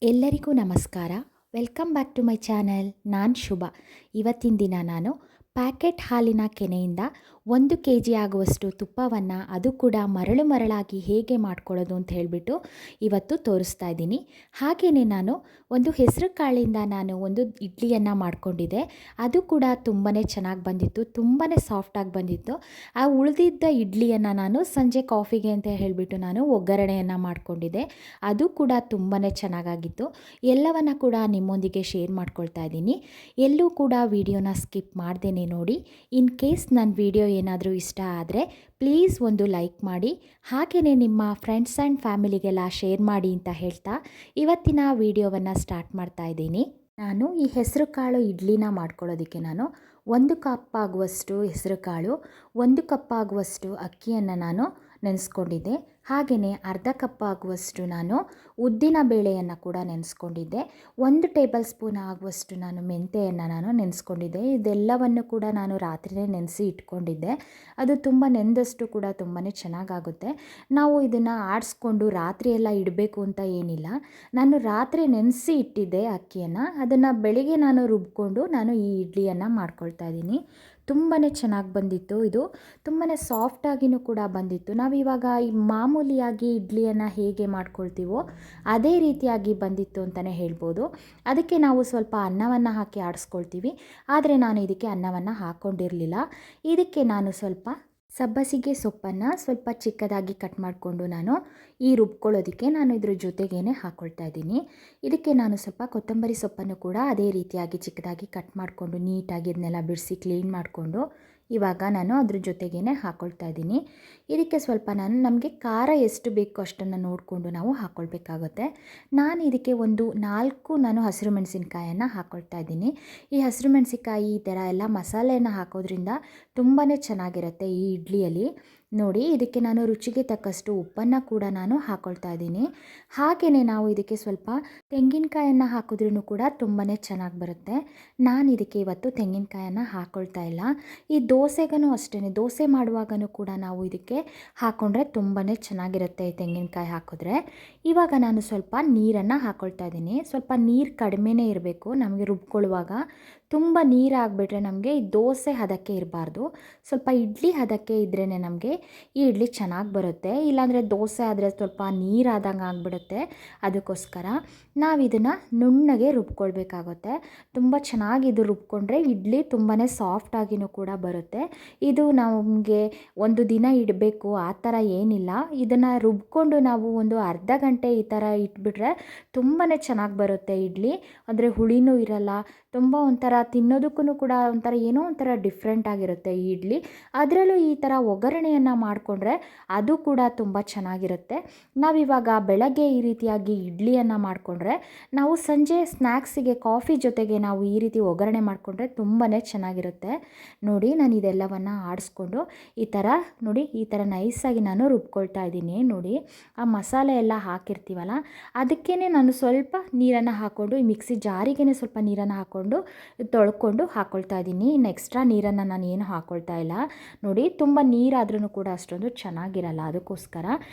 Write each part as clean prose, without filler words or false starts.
ಎಲ್ಲರಿಗೂ ನಮಸ್ಕಾರ. Welcome back to my channel. ನಾನು ಶುಭ. ಇವತ್ತಿನ ದಿನ ನಾನು ಪ್ಯಾಕೆಟ್ ಹಾಲಿನ ಕೆನೆಯಿಂದ 1 kg ಆಗುವಷ್ಟು ತುಪ್ಪವನ್ನು, ಅದು ಕೂಡ ಮರಳು ಮರಳಾಗಿ ಹೇಗೆ ಮಾಡ್ಕೊಳ್ಳೋದು ಅಂತ ಹೇಳಿಬಿಟ್ಟು ಇವತ್ತು ತೋರಿಸ್ತಾ ಇದ್ದೀನಿ. ಹಾಗೆಯೇ ನಾನು ಒಂದು ಹೆಸರು ಕಾಳಿಂದ ನಾನು ಒಂದು ಇಡ್ಲಿಯನ್ನು ಮಾಡ್ಕೊಂಡಿದ್ದೆ. ಅದು ಕೂಡ ತುಂಬಾ ಚೆನ್ನಾಗಿ ಬಂದಿತ್ತು, ತುಂಬಾ ಸಾಫ್ಟಾಗಿ ಬಂದಿತ್ತು. ಆ ಉಳಿದಿದ್ದ ಇಡ್ಲಿಯನ್ನು ನಾನು ಸಂಜೆ ಕಾಫಿಗೆ ಅಂತ ಹೇಳಿಬಿಟ್ಟು ನಾನು ಒಗ್ಗರಣೆಯನ್ನು ಮಾಡ್ಕೊಂಡಿದ್ದೆ. ಅದು ಕೂಡ ತುಂಬಾ ಚೆನ್ನಾಗಾಗಿತ್ತು. ಎಲ್ಲವನ್ನು ಕೂಡ ನಿಮ್ಮೊಂದಿಗೆ ಶೇರ್ ಮಾಡ್ಕೊಳ್ತಾ ಇದ್ದೀನಿ. ಎಲ್ಲೂ ಕೂಡ ವಿಡಿಯೋನ ಸ್ಕಿಪ್ ಮಾಡ್ದೇನೆ ನೋಡಿ. ಇನ್ ಕೇಸ್ ನನ್ನ ವಿಡಿಯೋ ಏನಾದರೂ ಇಷ್ಟ ಆದರೆ ಪ್ಲೀಸ್ ಒಂದು ಲೈಕ್ ಮಾಡಿ, ಹಾಗೆಯೇ ನಿಮ್ಮ ಫ್ರೆಂಡ್ಸ್ ಆ್ಯಂಡ್ ಫ್ಯಾಮಿಲಿಗೆಲ್ಲ ಶೇರ್ ಮಾಡಿ ಅಂತ ಹೇಳ್ತಾ ಇವತ್ತಿನ ವಿಡಿಯೋವನ್ನು ಸ್ಟಾರ್ಟ್ ಮಾಡ್ತಾ ಇದ್ದೀನಿ. ನಾನು ಈ ಹೆಸರು ಕಾಳು ಇಡ್ಲಿನ ಮಾಡ್ಕೊಳ್ಳೋದಕ್ಕೆ ನಾನು 1 ಕಪ್ ಆಗುವಷ್ಟು ಹೆಸರು ಕಾಳು, 1 ಕಪ್ ಆಗುವಷ್ಟು ಅಕ್ಕಿಯನ್ನು ನಾನು ನೆನೆಸ್ಕೊಂಡಿದ್ದೆ. ಹಾಗೆಯೇ ಅರ್ಧ ಕಪ್ ಆಗುವಷ್ಟು ನಾನು ಉದ್ದಿನ ಬೇಳೆಯನ್ನು ಕೂಡ ನೆನೆಸ್ಕೊಂಡಿದ್ದೆ. 1 ಟೇಬಲ್ ಸ್ಪೂನ್ ಆಗುವಷ್ಟು ನಾನು ಮೆಂತೆಯನ್ನು ನಾನು ನೆನೆಸ್ಕೊಂಡಿದ್ದೆ. ಇದೆಲ್ಲವನ್ನು ಕೂಡ ನಾನು ರಾತ್ರಿಯೇ ನೆನೆಸಿ ಇಟ್ಕೊಂಡಿದ್ದೆ. ಅದು ತುಂಬ ನೆನೆದಷ್ಟು ಕೂಡ ತುಂಬಾ ಚೆನ್ನಾಗಾಗುತ್ತೆ. ನಾವು ಇದನ್ನು ಆಡಿಸ್ಕೊಂಡು ರಾತ್ರಿ ಎಲ್ಲ ಇಡಬೇಕು ಅಂತ ಏನಿಲ್ಲ. ನಾನು ರಾತ್ರಿ ನೆನೆಸಿ ಇಟ್ಟಿದ್ದೆ ಅಕ್ಕಿಯನ್ನು. ಅದನ್ನು ಬೆಳಿಗ್ಗೆ ನಾನು ರುಬ್ಕೊಂಡು ನಾನು ಈ ಇಡ್ಲಿಯನ್ನು ಮಾಡ್ಕೊಳ್ತಾ ಇದ್ದೀನಿ. ತುಂಬಾ ಚೆನ್ನಾಗಿ ಬಂದಿತ್ತು. ಇದು ತುಂಬಾ ಸಾಫ್ಟಾಗಿಯೂ ಕೂಡ ಬಂದಿತ್ತು. ನಾವಿವಾಗ ಈ ಮಾಮೂಲಿಯಾಗಿ ಇಡ್ಲಿಯನ್ನು ಹೇಗೆ ಮಾಡ್ಕೊಳ್ತೀವೋ ಅದೇ ರೀತಿಯಾಗಿ ಬಂದಿತ್ತು ಅಂತಲೇ ಹೇಳ್ಬೋದು. ಅದಕ್ಕೆ ನಾವು ಸ್ವಲ್ಪ ಅನ್ನವನ್ನು ಹಾಕಿ ಆಡಿಸ್ಕೊಳ್ತೀವಿ, ಆದರೆ ನಾನು ಇದಕ್ಕೆ ಅನ್ನವನ್ನು ಹಾಕ್ಕೊಂಡಿರಲಿಲ್ಲ. ಇದಕ್ಕೆ ನಾನು ಸ್ವಲ್ಪ ಸಬ್ಬಸಿಗೆ ಸೊಪ್ಪನ್ನು ಸ್ವಲ್ಪ ಚಿಕ್ಕದಾಗಿ ಕಟ್ ಮಾಡಿಕೊಂಡು ನಾನು ಈ ರುಬ್ಕೊಳ್ಳೋದಕ್ಕೆ ನಾನು ಇದ್ರ ಜೊತೆಗೇ ಹಾಕ್ಕೊಳ್ತಾ ಇದ್ದೀನಿ. ಇದಕ್ಕೆ ನಾನು ಸ್ವಲ್ಪ ಕೊತ್ತಂಬರಿ ಸೊಪ್ಪನ್ನು ಕೂಡ ಅದೇ ರೀತಿಯಾಗಿ ಚಿಕ್ಕದಾಗಿ ಕಟ್ ಮಾಡಿಕೊಂಡು ನೀಟಾಗಿ ಇದನ್ನೆಲ್ಲ ಬಿಡಿಸಿ ಕ್ಲೀನ್ ಮಾಡಿಕೊಂಡು ಇವಾಗ ನಾನು ಅದ್ರ ಜೊತೆಗೇ ಹಾಕ್ಕೊಳ್ತಾ ಇದ್ದೀನಿ. ಇದಕ್ಕೆ ಸ್ವಲ್ಪ ನಮಗೆ ಖಾರ ಎಷ್ಟು ಬೇಕೋ ಅಷ್ಟನ್ನು ನೋಡಿಕೊಂಡು ನಾವು ಹಾಕ್ಕೊಳ್ಬೇಕಾಗುತ್ತೆ. ನಾನು ಇದಕ್ಕೆ ಒಂದು 4 ಹಸಿರು ಮೆಣಸಿನ್ಕಾಯನ್ನು ಹಾಕ್ಕೊಳ್ತಾ ಇದ್ದೀನಿ. ಈ ಹಸಿರು ಮೆಣಸಿನ್ಕಾಯಿ ಈ ಥರ ಎಲ್ಲ ಮಸಾಲೆಯನ್ನು ಹಾಕೋದ್ರಿಂದ ತುಂಬಾ ಚೆನ್ನಾಗಿರುತ್ತೆ ಈ ಇಡ್ಲಿಯಲ್ಲಿ. ನೋಡಿ, ಇದಕ್ಕೆ ನಾನು ರುಚಿಗೆ ತಕ್ಕಷ್ಟು ಉಪ್ಪನ್ನು ಕೂಡ ನಾನು ಹಾಕ್ಕೊಳ್ತಾ ಇದ್ದೀನಿ. ಹಾಗೆಯೇ ನಾವು ಇದಕ್ಕೆ ಸ್ವಲ್ಪ ತೆಂಗಿನಕಾಯನ್ನು ಹಾಕಿದ್ರೂ ಕೂಡ ತುಂಬಾ ಚೆನ್ನಾಗಿ ಬರುತ್ತೆ. ನಾನು ಇದಕ್ಕೆ ಇವತ್ತು ತೆಂಗಿನಕಾಯನ್ನು ಹಾಕ್ಕೊಳ್ತಾ ಇಲ್ಲ. ಈ ದೋಸೆಗೂ ಅಷ್ಟೇ, ದೋಸೆ ಮಾಡುವಾಗಲೂ ಕೂಡ ನಾವು ಇದಕ್ಕೆ ಹಾಕ್ಕೊಂಡ್ರೆ ತುಂಬಾ ಚೆನ್ನಾಗಿರುತ್ತೆ ತೆಂಗಿನಕಾಯಿ ಹಾಕಿದ್ರೆ. ಇವಾಗ ನಾನು ಸ್ವಲ್ಪ ನೀರನ್ನು ಹಾಕ್ಕೊಳ್ತಾ ಇದ್ದೀನಿ. ಸ್ವಲ್ಪ ನೀರು ಕಡಿಮೆನೇ ಇರಬೇಕು ನಮಗೆ ರುಬ್ಕೊಳ್ಳುವಾಗ. ತುಂಬ ನೀರು ಆಗಿಬಿಟ್ರೆ ನಮಗೆ ಈ ದೋಸೆ ಹದಕ್ಕೆ ಇರಬಾರ್ದು. ಸ್ವಲ್ಪ ಇಡ್ಲಿ ಹದಕ್ಕೆ ಇದ್ರೇ ನಮಗೆ ಈ ಇಡ್ಲಿ ಚೆನ್ನಾಗಿ ಬರುತ್ತೆ. ಇಲ್ಲಾಂದರೆ ದೋಸೆ ಆದರೆ ಸ್ವಲ್ಪ ನೀರಾದಂಗೆ ಆಗಿಬಿಡುತ್ತೆ. ಅದಕ್ಕೋಸ್ಕರ ನಾವು ಇದನ್ನು ನುಣ್ಣಗೆ ರುಬ್ಕೊಳ್ಬೇಕಾಗುತ್ತೆ. ತುಂಬ ಚೆನ್ನಾಗಿ ಇದು ರುಬ್ಕೊಂಡ್ರೆ ಇಡ್ಲಿ ತುಂಬಾ ಸಾಫ್ಟಾಗಿಯೂ ಕೂಡ ಬರುತ್ತೆ. ಇದು ನಮಗೆ ಒಂದು ದಿನ ಇಡಬೇಕು ಆ ಥರ ಏನಿಲ್ಲ. ಇದನ್ನು ರುಬ್ಕೊಂಡು ನಾವು ಒಂದು ಅರ್ಧ ಗಂಟೆ ಈ ಥರ ಇಟ್ಬಿಟ್ರೆ ತುಂಬಾ ಚೆನ್ನಾಗಿ ಬರುತ್ತೆ ಇಡ್ಲಿ. ಅಂದರೆ ಹುಳಿನೂ ಇರಲ್ಲ, ತುಂಬ ಒಂಥರ ತಿನ್ನೋದಕ್ಕೂ ಕೂಡ ಒಂಥರ ಏನೋ ಒಂಥರ ಡಿಫ್ರೆಂಟ್ ಆಗಿರುತ್ತೆ ಈ ಇಡ್ಲಿ. ಅದರಲ್ಲೂ ಈ ಥರ ಒಗ್ಗರಣೆಯನ್ನು ಮಾಡಿಕೊಂಡ್ರೆ ಅದು ಕೂಡ ತುಂಬ ಚೆನ್ನಾಗಿರುತ್ತೆ. ನಾವಿವಾಗ ಬೆಳಗ್ಗೆ ಈ ರೀತಿಯಾಗಿ ಇಡ್ಲಿಯನ್ನು ಮಾಡಿಕೊಂಡ್ರೆ ನಾವು ಸಂಜೆ ಸ್ನ್ಯಾಕ್ಸಿಗೆ ಕಾಫಿ ಜೊತೆಗೆ ನಾವು ಈ ರೀತಿ ಒಗ್ಗರಣೆ ಮಾಡಿಕೊಂಡ್ರೆ ತುಂಬಾ ಚೆನ್ನಾಗಿರುತ್ತೆ. ನೋಡಿ, ನಾನು ಇದೆಲ್ಲವನ್ನು ಆಡಿಸ್ಕೊಂಡು ಈ ಥರ ನೋಡಿ ಈ ಥರ ನೈಸಾಗಿ ನಾನು ರುಬ್ಕೊಳ್ತಾ ಇದ್ದೀನಿ. ನೋಡಿ, ಆ ಮಸಾಲೆ ಎಲ್ಲ ಹಾಕಿರ್ತೀವಲ್ಲ ಅದಕ್ಕೇ ನಾನು ಸ್ವಲ್ಪ ನೀರನ್ನು ಹಾಕ್ಕೊಂಡು ಈ ಮಿಕ್ಸಿ ಜಾರಿಗೇ ಸ್ವಲ್ಪ ನೀರನ್ನು ಹಾಕ್ಕೊಂಡು ತೊಳ್ಕೊಂಡು ಹಾಕ್ಕೊಳ್ತಾ ಇದ್ದೀನಿ. ಇನ್ನು ಎಕ್ಸ್ಟ್ರಾ ನೀರನ್ನು ನಾನು ಏನು ಹಾಕ್ಕೊಳ್ತಾ ಇಲ್ಲ. ನೋಡಿ, ತುಂಬ ನೀರಾದ್ರೂ ಕೂಡ ಅಷ್ಟೊಂದು ಚೆನ್ನಾಗಿರಲ್ಲ. ಅದಕ್ಕೋಸ್ಕರ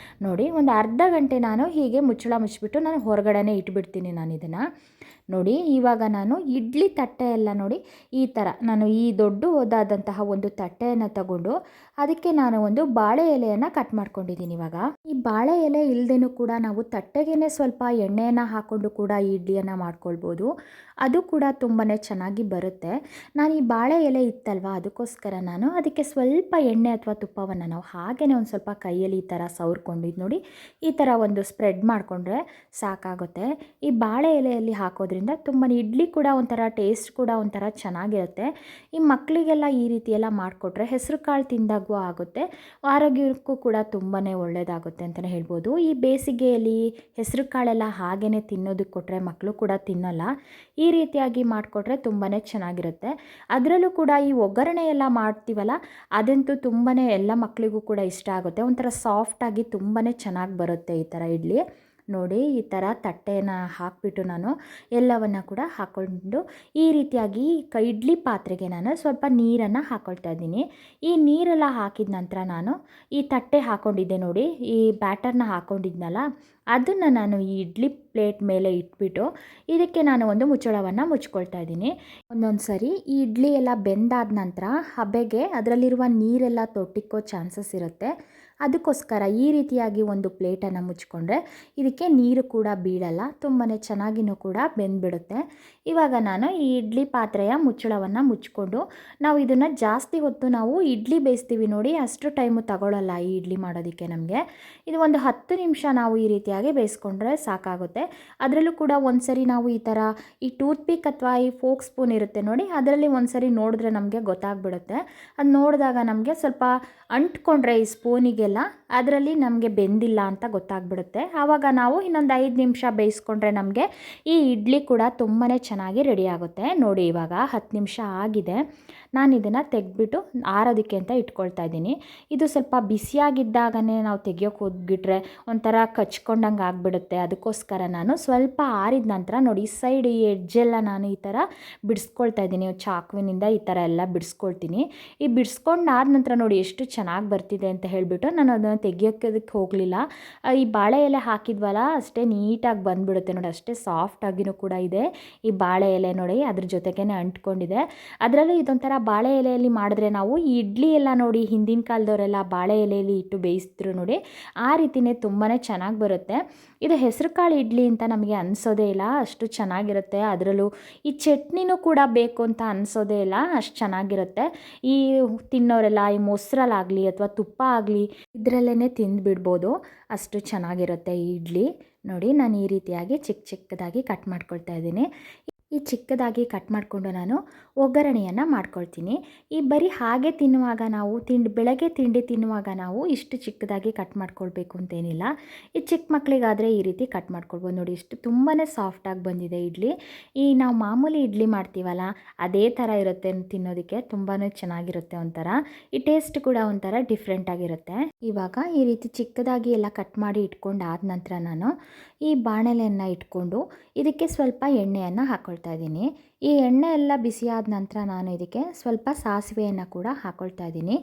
ನೋಡಿ ಒಂದು ಅರ್ಧ ಗಂಟೆ ನಾನು ಹೀಗೆ ಮುಚ್ಚಳ ಮುಚ್ಚಿಬಿಟ್ಟು ನಾನು ಹೊರಗಡೆನೇ ಇಟ್ಬಿಡ್ತೀನಿ ನಾನು ಇದನ್ನು. ನೋಡಿ, ಇವಾಗ ನಾನು ಇಡ್ಲಿ ತಟ್ಟೆ ಎಲ್ಲ ನೋಡಿ ಈ ಥರ ನಾನು ಈ ದೊಡ್ಡದಾದಂತಹ ಒಂದು ತಟ್ಟೆಯನ್ನು ತಗೊಂಡು ಅದಕ್ಕೆ ನಾನು ಒಂದು ಬಾಳೆ ಎಲೆಯನ್ನು ಕಟ್ ಮಾಡ್ಕೊಂಡಿದ್ದೀನಿ. ಇವಾಗ ಈ ಬಾಳೆ ಎಲೆ ಇಲ್ಲದೇನೂ ಕೂಡ ನಾವು ತಟ್ಟೆಗೇ ಸ್ವಲ್ಪ ಎಣ್ಣೆಯನ್ನು ಹಾಕ್ಕೊಂಡು ಕೂಡ ಈ ಇಡ್ಲಿಯನ್ನು ಮಾಡ್ಕೊಳ್ಬೋದು. ಅದು ಕೂಡ ತುಂಬಾ ಚೆನ್ನಾಗಿ ಬರುತ್ತೆ. ನಾನು ಈ ಬಾಳೆ ಎಲೆ ಇತ್ತಲ್ವ ಅದಕ್ಕೋಸ್ಕರ ನಾನು ಅದಕ್ಕೆ ಸ್ವಲ್ಪ ಎಣ್ಣೆ ಅಥವಾ ತುಪ್ಪವನ್ನು ನಾವು ಹಾಗೆಯೇ ಒಂದು ಸ್ವಲ್ಪ ಕೈಯಲ್ಲಿ ಈ ಥರ ಸವರ್ಕೊಂಡಿದ್ದು ನೋಡಿ ಈ ಥರ ಒಂದು ಸ್ಪ್ರೆಡ್ ಮಾಡಿಕೊಂಡ್ರೆ ಸಾಕಾಗುತ್ತೆ. ಈ ಬಾಳೆ ಎಲೆಯಲ್ಲಿ ಹಾಕೋದ್ರಿಂದ ತುಂಬ ಇಡ್ಲಿ ಕೂಡ ಒಂಥರ ಟೇಸ್ಟ್ ಕೂಡ ಒಂಥರ ಚೆನ್ನಾಗಿರುತ್ತೆ. ಈ ಮಕ್ಕಳಿಗೆಲ್ಲ ಈ ರೀತಿ ಎಲ್ಲ ಮಾಡಿಕೊಟ್ರೆ ಹೆಸರು ಕಾಳು ತಿಂದಾಗೂ ಆಗುತ್ತೆ, ಆರೋಗ್ಯಕ್ಕೂ ಕೂಡ ತುಂಬಾ ಒಳ್ಳೆಯದಾಗುತ್ತೆ ಅಂತಲೇ ಹೇಳ್ಬೋದು. ಈ ಬೇಸಿಗೆಯಲ್ಲಿ ಹೆಸರು ಕಾಳೆಲ್ಲ ಹಾಗೆಯೇ ತಿನ್ನೋದಕ್ಕೆ ಕೊಟ್ಟರೆ ಮಕ್ಕಳು ಕೂಡ ತಿನ್ನೋಲ್ಲ. ಈ ರೀತಿಯಾಗಿ ಮಾಡಿಕೊಟ್ರೆ ತುಂಬಾ ಚೆನ್ನಾಗಿರುತ್ತೆ. ಅದರಲ್ಲೂ ಕೂಡ ಈ ಒಗ್ಗರಣೆ ಎಲ್ಲ ಮಾಡ್ತೀವಲ್ಲ ಅದಂತೂ ತುಂಬಾ ಎಲ್ಲ ಮಕ್ಕಳಿಗೂ ಕೂಡ ಇಷ್ಟ ಆಗುತ್ತೆ. ಒಂಥರ ಸಾಫ್ಟಾಗಿ ತುಂಬಾ ಚೆನ್ನಾಗಿ ಬರುತ್ತೆ ಈ ಥರ ಇಡ್ಲಿ. ನೋಡಿ ಈ ಥರ ತಟ್ಟೆನ ಹಾಕಿಬಿಟ್ಟು ನಾನು ಎಲ್ಲವನ್ನು ಕೂಡ ಹಾಕ್ಕೊಂಡು ಈ ರೀತಿಯಾಗಿ ಇಡ್ಲಿ ಪಾತ್ರೆಗೆ ನಾನು ಸ್ವಲ್ಪ ನೀರನ್ನು ಹಾಕ್ಕೊಳ್ತಾ ಇದ್ದೀನಿ. ಈ ನೀರೆಲ್ಲ ಹಾಕಿದ ನಂತರ ನಾನು ಈ ತಟ್ಟೆ ಹಾಕ್ಕೊಂಡಿದ್ದೆ ನೋಡಿ, ಈ ಬ್ಯಾಟರ್ನ ಹಾಕ್ಕೊಂಡಿದ್ನಲ್ಲ ಅದನ್ನು ನಾನು ಈ ಇಡ್ಲಿ ಪ್ಲೇಟ್ ಮೇಲೆ ಇಟ್ಬಿಟ್ಟು ಇದಕ್ಕೆ ನಾನು ಒಂದು ಮುಚ್ಚಳವನ್ನು ಮುಚ್ಕೊಳ್ತಾ ಇದ್ದೀನಿ. ಒಂದೊಂದು ಸರಿ ಈ ಇಡ್ಲಿ ಎಲ್ಲ ಬೆಂದಾದ ನಂತರ ಹಬೆಗೆ ಅದರಲ್ಲಿರುವ ನೀರೆಲ್ಲ ತೊಟ್ಟಿಕ್ಕೋ ಚಾನ್ಸಸ್ ಇರುತ್ತೆ. ಅದಕ್ಕೋಸ್ಕರ ಈ ರೀತಿಯಾಗಿ ಒಂದು ಪ್ಲೇಟನ್ನು ಮುಚ್ಕೊಂಡ್ರೆ ಇದಕ್ಕೆ ನೀರು ಕೂಡ ಬೀಳಲ್ಲ, ತುಂಬಾ ಚೆನ್ನಾಗಿಯೂ ಕೂಡ ಬೆಂದ್ಬಿಡುತ್ತೆ. ಇವಾಗ ನಾನು ಈ ಇಡ್ಲಿ ಪಾತ್ರೆಯ ಮುಚ್ಚಳವನ್ನು ಮುಚ್ಕೊಂಡು ನಾವು ಇದನ್ನು ಜಾಸ್ತಿ ಹೊತ್ತು ನಾವು ಇಡ್ಲಿ ಬೇಯಿಸ್ತೀವಿ ನೋಡಿ, ಅಷ್ಟು ಟೈಮು ತಗೊಳ್ಳಲ್ಲ ಈ ಇಡ್ಲಿ ಮಾಡೋದಕ್ಕೆ ನಮಗೆ. ಇದು ಒಂದು 10 ನಿಮಿಷ ನಾವು ಈ ರೀತಿಯಾಗಿ ಬೇಯಿಸ್ಕೊಂಡ್ರೆ ಸಾಕಾಗುತ್ತೆ. ಅದರಲ್ಲೂ ಕೂಡ ಒಂದು ಸರಿ ನಾವು ಈ ಥರ ಈ ಟೂತ್ ಪಿಕ್ ಅಥವಾ ಈ ಫೋಕ್ ಸ್ಪೂನ್ ಇರುತ್ತೆ ನೋಡಿ, ಅದರಲ್ಲಿ ಒಂದು ಸರಿ ನೋಡಿದ್ರೆ ನಮಗೆ ಗೊತ್ತಾಗ್ಬಿಡುತ್ತೆ. ಅದು ನೋಡಿದಾಗ ನಮಗೆ ಸ್ವಲ್ಪ ಅಂಟ್ಕೊಂಡ್ರೆ ಈ ಸ್ಪೂನಿಗೆಲ್ಲ ಅದರಲ್ಲಿ ನಮಗೆ ಬೆಂದಿಲ್ಲ ಅಂತ ಗೊತ್ತಾಗ್ಬಿಡುತ್ತೆ. ಆವಾಗ ನಾವು ಇನ್ನೊಂದು 5 ನಿಮಿಷ ಬೇಯಿಸ್ಕೊಂಡ್ರೆ ನಮಗೆ ಈ ಇಡ್ಲಿ ಕೂಡ ತುಂಬಾ ಚೆನ್ನಾಗಿ ರೆಡಿ ಆಗುತ್ತೆ. ನೋಡಿ ಇವಾಗ 10 ನಿಮಿಷ ಆಗಿದೆ. ನಾನು ಇದನ್ನು ತೆಗೆದ್ಬಿಟ್ಟು ಆರೋದಕ್ಕೆ ಅಂತ ಇಟ್ಕೊಳ್ತಾ ಇದ್ದೀನಿ. ಇದು ಸ್ವಲ್ಪ ಬಿಸಿಯಾಗಿದ್ದಾಗನೇ ನಾವು ತೆಗಿಯೋಕೆ ಹೋಗ್ಬಿಟ್ರೆ ಒಂಥರ ಕಚ್ಕೊಂಡಂಗೆ ಆಗಿಬಿಡುತ್ತೆ. ಅದಕ್ಕೋಸ್ಕರ ನಾನು ಸ್ವಲ್ಪ ಆರಿದ ನಂತರ ನೋಡಿ ಈ ಸೈಡ್ ಈ ಎಡ್ಜೆಲ್ಲ ನಾನು ಈ ಥರ ಬಿಡಿಸ್ಕೊಳ್ತಾ ಇದ್ದೀನಿ. ಚಾಕುವಿನಿಂದ ಈ ಥರ ಎಲ್ಲ ಬಿಡಿಸ್ಕೊಳ್ತೀನಿ. ಈ ಬಿಡಿಸ್ಕೊಂಡಾದ ನಂತರ ನೋಡಿ ಎಷ್ಟು ಚೆನ್ನಾಗಿ ಬರ್ತಿದೆ ಅಂತ ಹೇಳಿಬಿಟ್ಟು ನಾನು ಅದನ್ನು ತೆಗಿಯೋಕ್ಕೆ ಹೋಗಲಿಲ್ಲ. ಈ ಬಾಳೆ ಎಲೆ ಹಾಕಿದ್ವಲ್ಲ ಅಷ್ಟೇ ನೀಟಾಗಿ ಬಂದುಬಿಡುತ್ತೆ ನೋಡಿ, ಅಷ್ಟೇ ಸಾಫ್ಟಾಗಿಯೂ ಕೂಡ ಇದೆ ಈ ಬಾಳೆ ಎಲೆ ನೋಡಿ, ಅದ್ರ ಜೊತೆಗೇ ಅಂಟ್ಕೊಂಡಿದೆ. ಅದರಲ್ಲೂ ಇದೊಂಥರ ಬಾಳೆ ಎಲೆಯಲ್ಲಿ ಮಾಡಿದ್ರೆ ನಾವು ಈ ಇಡ್ಲಿ ಎಲ್ಲ ನೋಡಿ ಹಿಂದಿನ ಕಾಲದವರೆಲ್ಲ ಬಾಳೆ ಎಲೆಯಲ್ಲಿ ಇಟ್ಟು ಬೇಯಿಸಿದ್ರು ನೋಡಿ, ಆ ರೀತಿಯೇ ತುಂಬಾ ಚೆನ್ನಾಗಿ ಬರುತ್ತೆ. ಇದು ಹೆಸರು ಕಾಳು ಇಡ್ಲಿ ಅಂತ ನಮಗೆ ಅನಿಸೋದೇ ಇಲ್ಲ, ಅಷ್ಟು ಚೆನ್ನಾಗಿರುತ್ತೆ. ಅದರಲ್ಲೂ ಈ ಚಟ್ನಿನೂ ಕೂಡ ಬೇಕು ಅಂತ ಅನಿಸೋದೇ ಇಲ್ಲ, ಅಷ್ಟು ಚೆನ್ನಾಗಿರುತ್ತೆ. ಈ ತಿನ್ನೋರೆಲ್ಲ ಈ ಮೊಸರಲ್ಲಾಗಲಿ ಅಥವಾ ತುಪ್ಪ ಆಗಲಿ ಇದರಲ್ಲೇ ತಿಂದುಬಿಡ್ಬೋದು, ಅಷ್ಟು ಚೆನ್ನಾಗಿರುತ್ತೆ ಈ ಇಡ್ಲಿ. ನೋಡಿ ನಾನು ಈ ರೀತಿಯಾಗಿ ಚಿಕ್ಕ ಚಿಕ್ಕದಾಗಿ ಕಟ್ ಮಾಡ್ಕೊಳ್ತಾ ಇದ್ದೀನಿ. ಈ ಚಿಕ್ಕದಾಗಿ ಕಟ್ ಮಾಡಿಕೊಂಡು ನಾನು ಒಗ್ಗರಣೆಯನ್ನು ಮಾಡ್ಕೊಳ್ತೀನಿ. ಈ ಬರೀ ಹಾಗೆ ತಿನ್ನುವಾಗ ನಾವು ಬೆಳಗ್ಗೆ ತಿಂಡಿ ತಿನ್ನುವಾಗ ನಾವು ಇಷ್ಟು ಚಿಕ್ಕದಾಗಿ ಕಟ್ ಮಾಡ್ಕೊಳ್ಬೇಕು ಅಂತೇನಿಲ್ಲ. ಈ ಚಿಕ್ಕ ಮಕ್ಕಳಿಗಾದರೆ ಈ ರೀತಿ ಕಟ್ ಮಾಡ್ಕೊಳ್ಬೋದು. ನೋಡಿ ಇಷ್ಟು ತುಂಬಾ ಸಾಫ್ಟಾಗಿ ಬಂದಿದೆ ಇಡ್ಲಿ. ಈ ನಾವು ಮಾಮೂಲಿ ಇಡ್ಲಿ ಮಾಡ್ತೀವಲ್ಲ ಅದೇ ಥರ ಇರುತ್ತೆ ತಿನ್ನೋದಕ್ಕೆ, ತುಂಬಾ ಚೆನ್ನಾಗಿರುತ್ತೆ. ಒಂಥರ ಈ ಟೇಸ್ಟ್ ಕೂಡ ಒಂಥರ ಡಿಫ್ರೆಂಟಾಗಿರುತ್ತೆ. ಇವಾಗ ಈ ರೀತಿ ಚಿಕ್ಕದಾಗಿ ಎಲ್ಲ ಕಟ್ ಮಾಡಿ ಇಟ್ಕೊಂಡಾದ ನಂತರ ನಾನು ಈ ಬಾಣಲೆಯನ್ನು ಇಟ್ಕೊಂಡು ಇದಕ್ಕೆ ಸ್ವಲ್ಪ ಎಣ್ಣೆಯನ್ನು ಹಾಕ್ಕೊಳ್ತಾ ಇದ್ದೀನಿ. ಈ ಎಣ್ಣೆ ಎಲ್ಲ ಬಿಸಿಯಾದ ನಂತರ ನಾನು ಇದಕ್ಕೆ ಸ್ವಲ್ಪ ಸಾಸಿವೆಯನ್ನು ಕೂಡ ಹಾಕ್ಕೊಳ್ತಾ ಇದ್ದೀನಿ.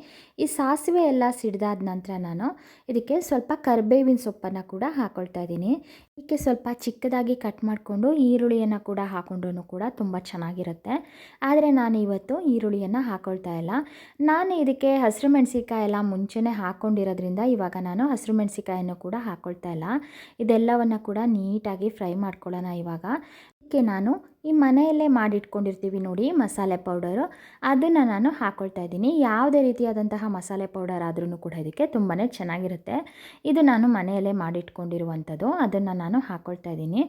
ಈ ಸಾಸಿವೆ ಎಲ್ಲ ಸಿಡಿದಾದ ನಂತರ ನಾನು ಇದಕ್ಕೆ ಸ್ವಲ್ಪ ಕರಿಬೇವಿನ ಸೊಪ್ಪನ್ನು ಕೂಡ ಹಾಕ್ಕೊಳ್ತಾ ಇದ್ದೀನಿ. ಇದಕ್ಕೆ ಸ್ವಲ್ಪ ಚಿಕ್ಕದಾಗಿ ಕಟ್ ಮಾಡಿಕೊಂಡು ಈರುಳ್ಳಿಯನ್ನು ಕೂಡ ಹಾಕ್ಕೊಂಡ್ರೂ ಕೂಡ ತುಂಬ ಚೆನ್ನಾಗಿರುತ್ತೆ. ಆದರೆ ನಾನು ಇವತ್ತು ಈರುಳ್ಳಿಯನ್ನು ಹಾಕ್ಕೊಳ್ತಾ ಇಲ್ಲ. ನಾನು ಇದಕ್ಕೆ ಹಸಿರು ಮೆಣಸಿನ್ಕಾಯಿ ಎಲ್ಲ ಮುಂಚೆನೇ ಹಾಕ್ಕೊಂಡಿರೋದ್ರಿಂದ ಇವಾಗ ನಾನು ಹಸಿರು ಮೆಣಸಿನ್ಕಾಯನ್ನು ಕೂಡ ಹಾಕ್ಕೊಳ್ತಾ ಇಲ್ಲ. ಇದೆಲ್ಲವನ್ನು ಕೂಡ ನೀಟಾಗಿ ಫ್ರೈ ಮಾಡ್ಕೊಳ್ಳೋಣ ಇವಾಗ. ಇದಕ್ಕೆ ನಾನು ಈ ಮನೆಯಲ್ಲೇ ಮಾಡಿಟ್ಕೊಂಡಿರ್ತೀವಿ ನೋಡಿ ಮಸಾಲೆ ಪೌಡರು, ಅದನ್ನು ನಾನು ಹಾಕ್ಕೊಳ್ತಾ ಇದ್ದೀನಿ. ಯಾವುದೇ ರೀತಿಯಾದಂತಹ ಮಸಾಲೆ ಪೌಡರ್ ಆದ್ರೂ ಕೂಡ ಇದಕ್ಕೆ ತುಂಬಾ ಚೆನ್ನಾಗಿರುತ್ತೆ. ಇದು ನಾನು ಮನೆಯಲ್ಲೇ ಮಾಡಿಟ್ಕೊಂಡಿರುವಂಥದ್ದು, ಅದನ್ನು ನಾನು ಹಾಕ್ಕೊಳ್ತಾ ಇದ್ದೀನಿ.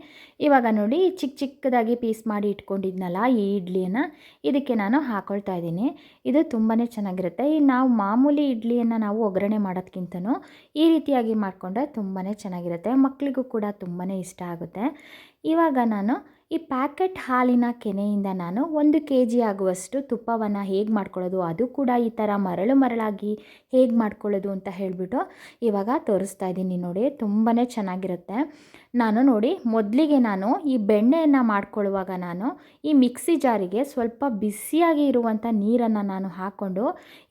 ಇವಾಗ ನೋಡಿ ಚಿಕ್ಕ ಚಿಕ್ಕದಾಗಿ ಪೀಸ್ ಮಾಡಿ ಇಟ್ಕೊಂಡಿದ್ನಲ್ಲ ಈ ಇಡ್ಲಿಯನ್ನು ಇದಕ್ಕೆ ನಾನು ಹಾಕ್ಕೊಳ್ತಾ ಇದ್ದೀನಿ. ಇದು ತುಂಬಾ ಚೆನ್ನಾಗಿರುತ್ತೆ. ಈ ನಾವು ಮಾಮೂಲಿ ಇಡ್ಲಿಯನ್ನು ನಾವು ಒಗ್ಗರಣೆ ಮಾಡೋದಕ್ಕಿಂತನೂ ಈ ರೀತಿಯಾಗಿ ಮಾಡಿಕೊಂಡ್ರೆ ತುಂಬಾ ಚೆನ್ನಾಗಿರುತ್ತೆ. ಮಕ್ಕಳಿಗೂ ಕೂಡ ತುಂಬಾ ಇಷ್ಟ ಆಗುತ್ತೆ. ಇವಾಗ ನಾನು ಈ ಪ್ಯಾಕೆಟ್ ಹಾಲಿನ ಕೆನೆಯಿಂದ ನಾನು 1 kg ಆಗುವಷ್ಟು ತುಪ್ಪವನ್ನು ಹೇಗೆ ಮಾಡ್ಕೊಳ್ಳೋದು, ಅದು ಕೂಡ ಈ ಥರ ಮರಳು ಮರಳಾಗಿ ಹೇಗೆ ಮಾಡ್ಕೊಳ್ಳೋದು ಅಂತ ಹೇಳಿಬಿಟ್ಟು ಇವಾಗ ತೋರಿಸ್ತಾ ಇದ್ದೀನಿ. ನೋಡಿ ತುಂಬಾ ಚೆನ್ನಾಗಿರುತ್ತೆ. ನಾನು ನೋಡಿ ಮೊದಲಿಗೆ ನಾನು ಈ ಬೆಣ್ಣೆಯನ್ನು ಮಾಡ್ಕೊಳ್ಳುವಾಗ ನಾನು ಈ ಮಿಕ್ಸಿ ಜಾರಿಗೆ ಸ್ವಲ್ಪ ಬಿಸಿಯಾಗಿ ಇರುವಂಥ ನೀರನ್ನು ನಾನು ಹಾಕ್ಕೊಂಡು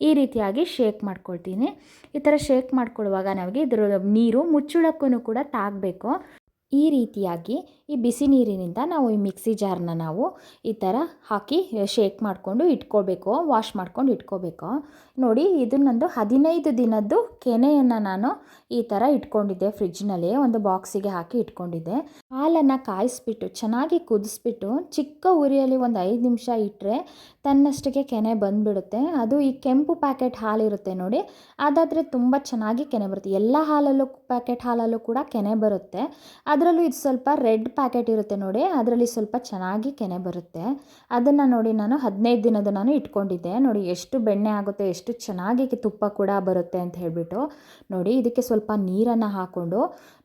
ಈ ರೀತಿಯಾಗಿ ಶೇಕ್ ಮಾಡ್ಕೊಳ್ತೀನಿ. ಈ ಥರ ಶೇಕ್ ಮಾಡ್ಕೊಳ್ಳುವಾಗ ನಮಗೆ ಇದರ ನೀರು ಮುಚ್ಚಳಕ್ಕೂ ಕೂಡ ತಾಗಬೇಕು. ಈ ರೀತಿಯಾಗಿ ಈ ಬಿಸಿ ನೀರಿನಿಂದ ನಾವು ಈ ಮಿಕ್ಸಿ ಜಾರನ್ನ ನಾವು ಈ ಥರ ಹಾಕಿ ಶೇಕ್ ಮಾಡಿಕೊಂಡು ಇಟ್ಕೋಬೇಕು, ವಾಶ್ ಮಾಡ್ಕೊಂಡು ಇಟ್ಕೋಬೇಕು. ನೋಡಿ ಇದು ನಂದು 15 ದಿನದ್ದು ಕೆನೆಯನ್ನು ನಾನು ಈ ಥರ ಇಟ್ಕೊಂಡಿದ್ದೆ, ಫ್ರಿಡ್ಜ್ನಲ್ಲಿ ಒಂದು ಬಾಕ್ಸಿಗೆ ಹಾಕಿ ಇಟ್ಕೊಂಡಿದ್ದೆ. ಹಾಲನ್ನು ಕಾಯಿಸ್ಬಿಟ್ಟು ಚೆನ್ನಾಗಿ ಕುದಿಸ್ಬಿಟ್ಟು ಚಿಕ್ಕ ಉರಿಯಲ್ಲಿ ಒಂದು 5 ನಿಮಿಷ ಇಟ್ಟರೆ ತನ್ನಷ್ಟಕ್ಕೆ ಕೆನೆ ಬಂದುಬಿಡುತ್ತೆ. ಅದು ಈ ಕೆಂಪು ಪ್ಯಾಕೆಟ್ ಹಾಲಿರುತ್ತೆ ನೋಡಿ, ಅದಾದರೆ ತುಂಬ ಚೆನ್ನಾಗಿ ಕೆನೆ ಬರುತ್ತೆ. ಎಲ್ಲ ಹಾಲಲ್ಲೂ ಪ್ಯಾಕೆಟ್ ಹಾಲಲ್ಲೂ ಕೂಡ ಕೆನೆ ಬರುತ್ತೆ. ಅದರಲ್ಲೂ ಇದು ಸ್ವಲ್ಪ ರೆಡ್ ಪ್ಯಾಕೆಟ್ ಇರುತ್ತೆ ನೋಡಿ, ಅದರಲ್ಲಿ ಸ್ವಲ್ಪ ಚೆನ್ನಾಗಿ ಕೆನೆ ಬರುತ್ತೆ. ಅದನ್ನು ನೋಡಿ ನಾನು 15 ದಿನದ ನಾನು ಇಟ್ಕೊಂಡಿದ್ದೆ. ನೋಡಿ ಎಷ್ಟು ಬೆಣ್ಣೆ ಆಗುತ್ತೆ, ಎಷ್ಟು ಚೆನ್ನಾಗಿ ತುಪ್ಪ ಕೂಡ ಬರುತ್ತೆ ಅಂತ ಹೇಳಿಬಿಟ್ಟು. ನೋಡಿ ಇದಕ್ಕೆ ಸ್ವಲ್ಪ ನೀರನ್ನು ಹಾಕ್ಕೊಂಡು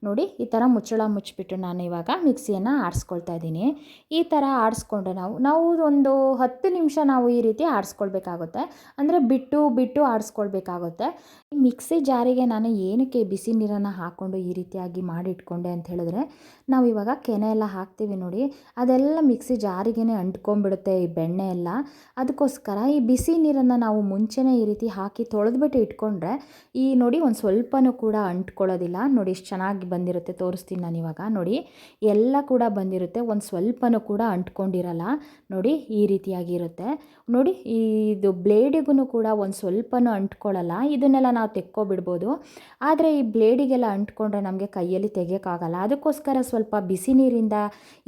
ನೋಡಿ ಈ ಥರ ಮುಚ್ಚಳ ಮುಚ್ಚಿಬಿಟ್ಟು ನಾನು ಇವಾಗ ಮಿಕ್ಸಿಯನ್ನು ಆಡಿಸ್ಕೊಳ್ತಾ ಇದ್ದೀನಿ. ಈ ಥರ ಆಡಿಸ್ಕೊಂಡ್ರೆ ನಾವು ಒಂದು 10 ನಿಮಿಷ ನಾವು ಈ ರೀತಿ ಆಡಿಸ್ಕೊಳ್ಬೇಕಾಗುತ್ತೆ. ಅಂದರೆ ಬಿಟ್ಟು ಬಿಟ್ಟು ಆಡಿಸ್ಕೊಳ್ಬೇಕಾಗುತ್ತೆ. ಈ ಮಿಕ್ಸಿ ಜಾರಿಗೆ ನಾನು ಏನಕ್ಕೆ ಬಿಸಿ ನೀರನ್ನು ಹಾಕ್ಕೊಂಡು ಈ ರೀತಿಯಾಗಿ ಮಾಡಿಟ್ಕೊಂಡೆ ಅಂತ ಹೇಳಿದ್ರೆ, ನಾವು ಇವಾಗ ಕೆನೆ ಎಲ್ಲ ಹಾಕ್ತೀವಿ ನೋಡಿ, ಅದೆಲ್ಲ ಮಿಕ್ಸಿ ಜಾರಿಗೇ ಅಂಟ್ಕೊಂಡ್ಬಿಡುತ್ತೆ ಈ ಬೆಣ್ಣೆ ಎಲ್ಲ. ಅದಕ್ಕೋಸ್ಕರ ಈ ಬಿಸಿ ನೀರನ್ನು ನಾವು ಮುಂಚೆನೇ ಈ ರೀತಿ ಹಾಕಿ ತೊಳೆದ್ಬಿಟ್ಟು ಇಟ್ಕೊಂಡ್ರೆ ಈ ನೋಡಿ ಒಂದು ಸ್ವಲ್ಪನೂ ಕೂಡ ಅಂಟ್ಕೊಳ್ಳೋದಿಲ್ಲ. ನೋಡಿ ಎಷ್ಟು ಚೆನ್ನಾಗಿ ಬಂದಿರುತ್ತೆ, ತೋರಿಸ್ತೀನಿ ನಾನು ಇವಾಗ. ನೋಡಿ ಎಲ್ಲ ಕೂಡ ಬಂದಿರುತ್ತೆ, ಒಂದು ಸ್ವಲ್ಪನೂ ಕೂಡ ಅಂಟ್ಕೊಂಡಿರಲ್ಲ. ನೋಡಿ ಈ ರೀತಿಯಾಗಿರುತ್ತೆ. ನೋಡಿ ಇದು ಬ್ಲೇಡಿಗೂ ಕೂಡ ಒಂದು ಸ್ವಲ್ಪನೂ ಅಂಟ್ಕೊಳ್ಳಲ್ಲ. ಇದನ್ನೆಲ್ಲ ನಾವು ತೆಕ್ಕೊಬಿಡ್ಬೋದು. ಆದರೆ ಈ ಬ್ಲೇಡಿಗೆಲ್ಲ ಅಂಟ್ಕೊಂಡ್ರೆ ನಮಗೆ ಕೈಯಲ್ಲಿ ತೆಗಿಯೋಕ್ಕಾಗಲ್ಲ. ಅದಕ್ಕೋಸ್ಕರ ಸ್ವಲ್ಪ ಬಿಸಿ ನೀರಿಂದ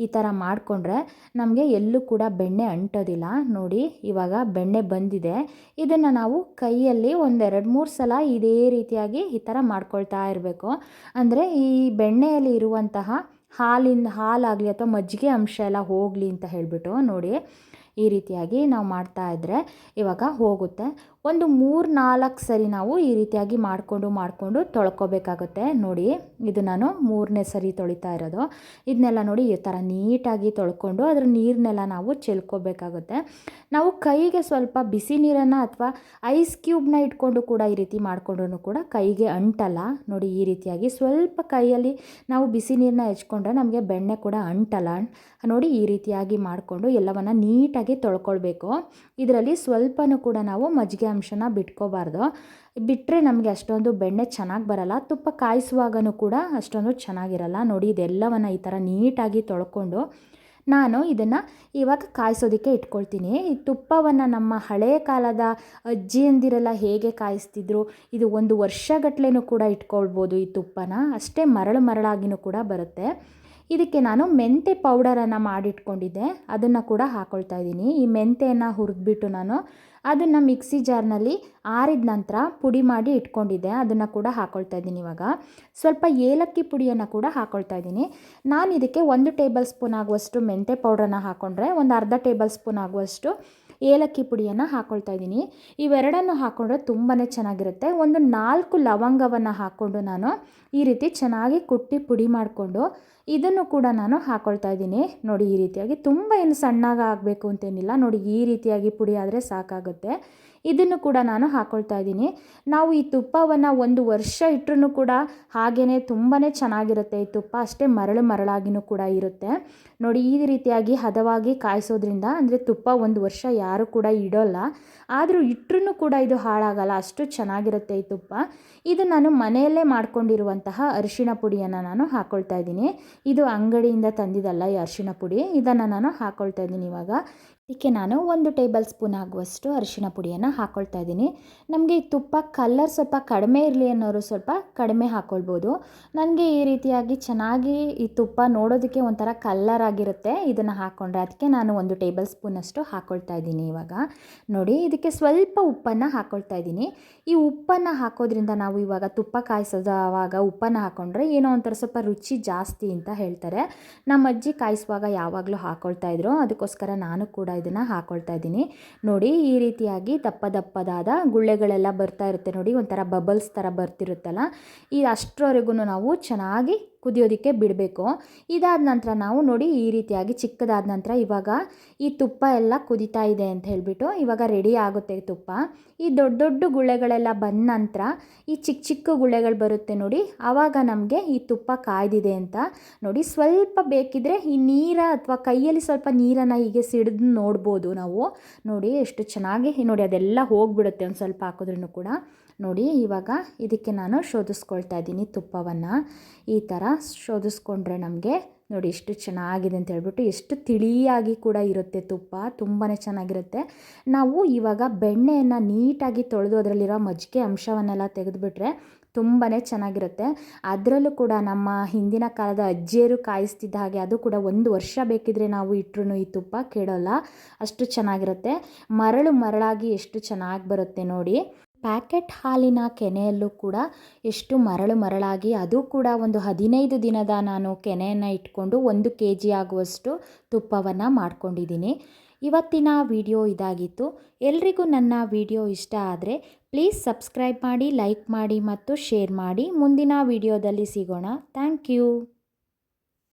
ಈ ಥರ ಮಾಡಿಕೊಂಡ್ರೆ ನಮಗೆ ಎಲ್ಲೂ ಕೂಡ ಬೆಣ್ಣೆ ಅಂಟೋದಿಲ್ಲ. ನೋಡಿ ಇವಾಗ ಬೆಣ್ಣೆ ಬಂದಿದೆ. ಇದನ್ನು ನಾವು ಕೈಯಲ್ಲಿ ಒಂದು 2-3 ಸಲ ಇದೇ ರೀತಿಯಾಗಿ ಈ ಥರ ಮಾಡ್ಕೊಳ್ತಾ ಇರಬೇಕು. ಅಂದರೆ ಈ ಬೆಣ್ಣೆಯಲ್ಲಿ ಇರುವಂತಹ ಹಾಲಾಗಲಿ ಅಥವಾ ಮಜ್ಜಿಗೆ ಅಂಶ ಎಲ್ಲ ಹೋಗಲಿ ಅಂತ ಹೇಳಿಬಿಟ್ಟು ನೋಡಿ ಈ ರೀತಿಯಾಗಿ ನಾವು ಮಾಡ್ತಾ ಇದ್ದರೆ ಇವಾಗ ಹೋಗುತ್ತೆ. ಒಂದು 3-4 ಸರಿ ನಾವು ಈ ರೀತಿಯಾಗಿ ಮಾಡಿಕೊಂಡು ತೊಳ್ಕೊಬೇಕಾಗುತ್ತೆ. ನೋಡಿ ಇದು ನಾನು 3ನೇ ಸರಿ ತೊಳಿತಾ ಇರೋದು. ಇದನ್ನೆಲ್ಲ ನೋಡಿ ಈ ಥರ ನೀಟಾಗಿ ತೊಳ್ಕೊಂಡು ಅದರ ನೀರನ್ನೆಲ್ಲ ನಾವು ಚೆಲ್ಕೋಬೇಕಾಗುತ್ತೆ. ನಾವು ಕೈಗೆ ಸ್ವಲ್ಪ ಬಿಸಿ ನೀರನ್ನು ಅಥವಾ ಐಸ್ ಕ್ಯೂಬ್ನ ಇಟ್ಕೊಂಡು ಕೂಡ ಈ ರೀತಿ ಮಾಡಿಕೊಂಡ್ರೂ ಕೂಡ ಕೈಗೆ ಅಂಟಲ್ಲ. ನೋಡಿ ಈ ರೀತಿಯಾಗಿ ಸ್ವಲ್ಪ ಕೈಯಲ್ಲಿ ನಾವು ಬಿಸಿ ನೀರನ್ನ ಹೆಚ್ಕೊಂಡ್ರೆ ನಮಗೆ ಬೆಣ್ಣೆ ಕೂಡ ಅಂಟಲ್ಲ. ನೋಡಿ ಈ ರೀತಿಯಾಗಿ ಮಾಡಿಕೊಂಡು ಎಲ್ಲವನ್ನು ನೀಟಾಗಿ ತೊಳ್ಕೊಳ್ಬೇಕು. ಇದರಲ್ಲಿ ಸ್ವಲ್ಪನೂ ಕೂಡ ನಾವು ಮಜ್ಜಿಗೆ ಅಂಶನ ಬಿಟ್ಕೋಬಾರ್ದು. ಬಿಟ್ಟರೆ ನಮಗೆ ಅಷ್ಟೊಂದು ಬೆಣ್ಣೆ ಚೆನ್ನಾಗಿ ಬರಲ್ಲ. ತುಪ್ಪ ಕಾಯಿಸುವಾಗನೂ ಕೂಡ ಅಷ್ಟೊಂದು ಚೆನ್ನಾಗಿರಲ್ಲ. ನೋಡಿ ಇದೆಲ್ಲವನ್ನು ಈ ಥರ ನೀಟಾಗಿ ತೊಳ್ಕೊಂಡು ನಾನು ಇದನ್ನು ಇವಾಗ ಕಾಯಿಸೋದಕ್ಕೆ ಇಟ್ಕೊಳ್ತೀನಿ. ಈ ತುಪ್ಪವನ್ನು ನಮ್ಮ ಹಳೆಯ ಕಾಲದ ಅಜ್ಜಿಯಂದಿರೆಲ್ಲ ಹೇಗೆ ಕಾಯಿಸ್ತಿದ್ರು, ಇದು 1 ವರ್ಷಗಟ್ಟಲೆನೂ ಕೂಡ ಇಟ್ಕೊಳ್ಬೋದು ಈ ತುಪ್ಪನ. ಅಷ್ಟೇ ಮರಳಾಗಿನೂ ಕೂಡ ಬರುತ್ತೆ. ಇದಕ್ಕೆ ನಾನು ಮೆಂತೆ ಪೌಡರನ್ನು ಮಾಡಿಟ್ಕೊಂಡಿದ್ದೆ, ಅದನ್ನು ಕೂಡ ಹಾಕ್ಕೊಳ್ತಾ ಇದ್ದೀನಿ. ಈ ಮೆಂತೆಯನ್ನು ಹುರಿದ್ಬಿಟ್ಟು ನಾನು ಅದನ್ನು ಮಿಕ್ಸಿ ಜಾರ್ನಲ್ಲಿ ಆರಿದ ನಂತರ ಪುಡಿ ಮಾಡಿ ಇಟ್ಕೊಂಡಿದ್ದೆ, ಅದನ್ನು ಕೂಡ ಹಾಕ್ಕೊಳ್ತಾ ಇದ್ದೀನಿ. ಇವಾಗ ಸ್ವಲ್ಪ ಏಲಕ್ಕಿ ಪುಡಿಯನ್ನು ಕೂಡ ಹಾಕ್ಕೊಳ್ತಾ ಇದ್ದೀನಿ. ನಾನು ಇದಕ್ಕೆ 1 ಟೇಬಲ್ ಸ್ಪೂನ್ ಆಗುವಷ್ಟು ಮೆಂತೆ ಪೌಡ್ರನ್ನು ಹಾಕ್ಕೊಂಡ್ರೆ ಒಂದು ಅರ್ಧ ಟೇಬಲ್ ಸ್ಪೂನ್ ಆಗುವಷ್ಟು ಏಲಕ್ಕಿ ಪುಡಿಯನ್ನು ಹಾಕ್ಕೊಳ್ತಾ ಇದ್ದೀನಿ. ಇವೆರಡನ್ನು ಹಾಕ್ಕೊಂಡ್ರೆ ತುಂಬಾ ಚೆನ್ನಾಗಿರುತ್ತೆ. ಒಂದು 4 ಲವಂಗವನ್ನು ಹಾಕ್ಕೊಂಡು ನಾನು ಈ ರೀತಿ ಚೆನ್ನಾಗಿ ಕುಟ್ಟಿ ಪುಡಿ ಮಾಡಿಕೊಂಡು ಇದನ್ನು ಕೂಡ ನಾನು ಹಾಕ್ಕೊಳ್ತಾ ಇದ್ದೀನಿ. ನೋಡಿ ಈ ರೀತಿಯಾಗಿ ತುಂಬ ಏನು ಸಣ್ಣಗೆ ಆಗಬೇಕು ಅಂತೇನಿಲ್ಲ. ನೋಡಿ ಈ ರೀತಿಯಾಗಿ ಪುಡಿ ಆದರೆ ಸಾಕಾಗುತ್ತೆ. ಇದನ್ನು ಕೂಡ ನಾನು ಹಾಕ್ಕೊಳ್ತಾ ಇದ್ದೀನಿ. ನಾವು ಈ ತುಪ್ಪವನ್ನು 1 ವರ್ಷ ಇಟ್ಟರೂ ಕೂಡ ಹಾಗೇ ತುಂಬಾ ಚೆನ್ನಾಗಿರುತ್ತೆ. ಈ ತುಪ್ಪ ಅಷ್ಟೇ ಮರಳಾಗಿನೂ ಕೂಡ ಇರುತ್ತೆ. ನೋಡಿ ಈ ರೀತಿಯಾಗಿ ಹದವಾಗಿ ಕಾಯಿಸೋದ್ರಿಂದ, ಅಂದರೆ ತುಪ್ಪ 1 ವರ್ಷ ಯಾರೂ ಕೂಡ ಇಡೋಲ್ಲ, ಆದರೂ ಇಟ್ಟರೂ ಕೂಡ ಇದು ಹಾಳಾಗಲ್ಲ, ಅಷ್ಟು ಚೆನ್ನಾಗಿರುತ್ತೆ ಈ ತುಪ್ಪ. ಇದು ನಾನು ಮನೆಯಲ್ಲೇ ಮಾಡ್ಕೊಂಡಿರುವಂತಹ ಅರಿಶಿಣ ಪುಡಿಯನ್ನು ನಾನು ಹಾಕ್ಕೊಳ್ತಾ ಇದ್ದೀನಿ. ಇದು ಅಂಗಡಿಯಿಂದ ತಂದಿದ್ದಲ್ಲ ಈ ಅರಿಶಿಣ ಪುಡಿ. ಇದನ್ನು ನಾನು ಹಾಕ್ಕೊಳ್ತಾ ಇದ್ದೀನಿ ಇವಾಗ. ಇದಕ್ಕೆ ನಾನು 1 ಟೇಬಲ್ ಸ್ಪೂನ್ ಆಗುವಷ್ಟು ಅರಿಶಿಣ ಪುಡಿಯನ್ನು ಹಾಕ್ಕೊಳ್ತಾ ಇದ್ದೀನಿ. ನಮಗೆ ಈ ತುಪ್ಪ ಕಲರ್ ಸ್ವಲ್ಪ ಕಡಿಮೆ ಇರಲಿ ಅನ್ನೋರು ಸ್ವಲ್ಪ ಕಡಿಮೆ ಹಾಕ್ಕೊಳ್ಬೋದು. ನನಗೆ ಈ ರೀತಿಯಾಗಿ ಚೆನ್ನಾಗಿ ಈ ತುಪ್ಪ ನೋಡೋದಕ್ಕೆ ಒಂಥರ ಕಲ್ಲರ್ ಆಗಿರುತ್ತೆ ಇದನ್ನು ಹಾಕ್ಕೊಂಡ್ರೆ, ಅದಕ್ಕೆ ನಾನು 1 ಟೇಬಲ್ ಸ್ಪೂನಷ್ಟು ಹಾಕ್ಕೊಳ್ತಾ ಇದ್ದೀನಿ ಇವಾಗ. ನೋಡಿ ಇದಕ್ಕೆ ಸ್ವಲ್ಪ ಉಪ್ಪನ್ನು ಹಾಕ್ಕೊಳ್ತಾ ಇದ್ದೀನಿ. ಈ ಉಪ್ಪನ್ನು ಹಾಕೋದ್ರಿಂದ ನಾವು ಇವಾಗ ತುಪ್ಪ ಕಾಯಿಸೋವಾಗ ಉಪ್ಪನ್ನು ಹಾಕ್ಕೊಂಡ್ರೆ ಏನೋ ಒಂಥರ ಸ್ವಲ್ಪ ರುಚಿ ಜಾಸ್ತಿ ಅಂತ ಹೇಳ್ತಾರೆ. ನಮ್ಮ ಅಜ್ಜಿ ಕಾಯಿಸುವಾಗ ಯಾವಾಗಲೂ ಹಾಕ್ಕೊಳ್ತಾ ಇದ್ರು, ಅದಕ್ಕೋಸ್ಕರ ನಾನು ಕೂಡ ಇದನ್ನು ಹಾಕ್ಕೊಳ್ತಾ ಇದ್ದೀನಿ. ನೋಡಿ ಈ ರೀತಿಯಾಗಿ ದಪ್ಪದಾದ ಗುಳ್ಳೆಗಳೆಲ್ಲ ಬರ್ತಾ ಇರುತ್ತೆ ನೋಡಿ, ಒಂಥರ ಬಬಲ್ಸ್ ಥರ ಬರ್ತಿರುತ್ತಲ್ಲ, ಈ ಅಷ್ಟರವರೆಗೂ ನಾವು ಚೆನ್ನಾಗಿ ಕುದಿಯೋದಕ್ಕೆ ಬಿಡಬೇಕು. ಇದಾದ ನಂತರ ನಾವು ನೋಡಿ ಈ ರೀತಿಯಾಗಿ ಚಿಕ್ಕದಾದ ನಂತರ ಇವಾಗ ಈ ತುಪ್ಪ ಎಲ್ಲ ಕುದೀತಾ ಇದೆ ಅಂತ ಹೇಳಿಬಿಟ್ಟು ಇವಾಗ ರೆಡಿ ಆಗುತ್ತೆ ತುಪ್ಪ. ಈ ದೊಡ್ಡ ಗುಳ್ಳೆಗಳೆಲ್ಲ ಬಂದ ನಂತರ ಈ ಚಿಕ್ಕ ಗುಳ್ಳೆಗಳು ಬರುತ್ತೆ ನೋಡಿ, ಆವಾಗ ನಮಗೆ ಈ ತುಪ್ಪ ಕಾಯ್ದಿದೆ ಅಂತ ನೋಡಿ. ಸ್ವಲ್ಪ ಬೇಕಿದ್ರೆ ಈ ಅಥವಾ ಕೈಯಲ್ಲಿ ಸ್ವಲ್ಪ ನೀರನ್ನು ಹೀಗೆ ಸಿಡಿದು ನೋಡ್ಬೋದು ನಾವು. ನೋಡಿ ಎಷ್ಟು ಚೆನ್ನಾಗಿ ನೋಡಿ ಅದೆಲ್ಲ ಹೋಗಿಬಿಡುತ್ತೆ ಒಂದು ಸ್ವಲ್ಪ ಹಾಕಿದ್ರೂ ಕೂಡ. ನೋಡಿ ಇವಾಗ ಇದಕ್ಕೆ ನಾನು ಶೋಧಿಸ್ಕೊಳ್ತಾ ಇದ್ದೀನಿ ತುಪ್ಪವನ್ನು. ಈ ಥರ ಶೋಧಿಸ್ಕೊಂಡ್ರೆ ನಮಗೆ ನೋಡಿ ಎಷ್ಟು ಚೆನ್ನಾಗಿದೆ ಅಂತ ಹೇಳ್ಬಿಟ್ಟು, ಎಷ್ಟು ತಿಳಿಯಾಗಿ ಕೂಡ ಇರುತ್ತೆ ತುಪ್ಪ, ತುಂಬಾ ಚೆನ್ನಾಗಿರುತ್ತೆ. ನಾವು ಇವಾಗ ಬೆಣ್ಣೆಯನ್ನು ನೀಟಾಗಿ ತೊಳೆದು ಅದರಲ್ಲಿರೋ ಮಜ್ಜಿಗೆ ಅಂಶವನ್ನೆಲ್ಲ ತೆಗೆದುಬಿಟ್ರೆ ತುಂಬಾ ಚೆನ್ನಾಗಿರುತ್ತೆ. ಅದರಲ್ಲೂ ಕೂಡ ನಮ್ಮ ಹಿಂದಿನ ಕಾಲದ ಅಜ್ಜಿಯರು ಕಾಯಿಸ್ತಿದ್ದ ಹಾಗೆ ಅದು ಕೂಡ 1 ವರ್ಷ ಬೇಕಿದ್ರೆ ನಾವು ಇಟ್ಟರು ಈ ತುಪ್ಪ ಕೆಡೋಲ್ಲ, ಅಷ್ಟು ಚೆನ್ನಾಗಿರುತ್ತೆ. ಮರಳಾಗಿ ಎಷ್ಟು ಚೆನ್ನಾಗಿ ಬರುತ್ತೆ ನೋಡಿ. ಪ್ಯಾಕೆಟ್ ಹಾಲಿನ ಕೆನೆಯಲ್ಲೂ ಕೂಡ ಎಷ್ಟು ಮರಳಾಗಿ, ಅದು ಕೂಡ ಒಂದು 15 ದಿನದ ನಾನು ಕೆನೆಯನ್ನು ಇಟ್ಕೊಂಡು 1 kg ಆಗುವಷ್ಟು ತುಪ್ಪವನ್ನು ಮಾಡ್ಕೊಂಡಿದ್ದೀನಿ. ಇವತ್ತಿನ ವಿಡಿಯೋ ಇದಾಗಿತ್ತು. ಎಲ್ರಿಗೂ ನನ್ನ ವಿಡಿಯೋ ಇಷ್ಟ ಆದರೆ ಪ್ಲೀಸ್ ಸಬ್ಸ್ಕ್ರೈಬ್ ಮಾಡಿ, ಲೈಕ್ ಮಾಡಿ ಮತ್ತು ಶೇರ್ ಮಾಡಿ. ಮುಂದಿನ ವಿಡಿಯೋದಲ್ಲಿ ಸಿಗೋಣ. Thank you.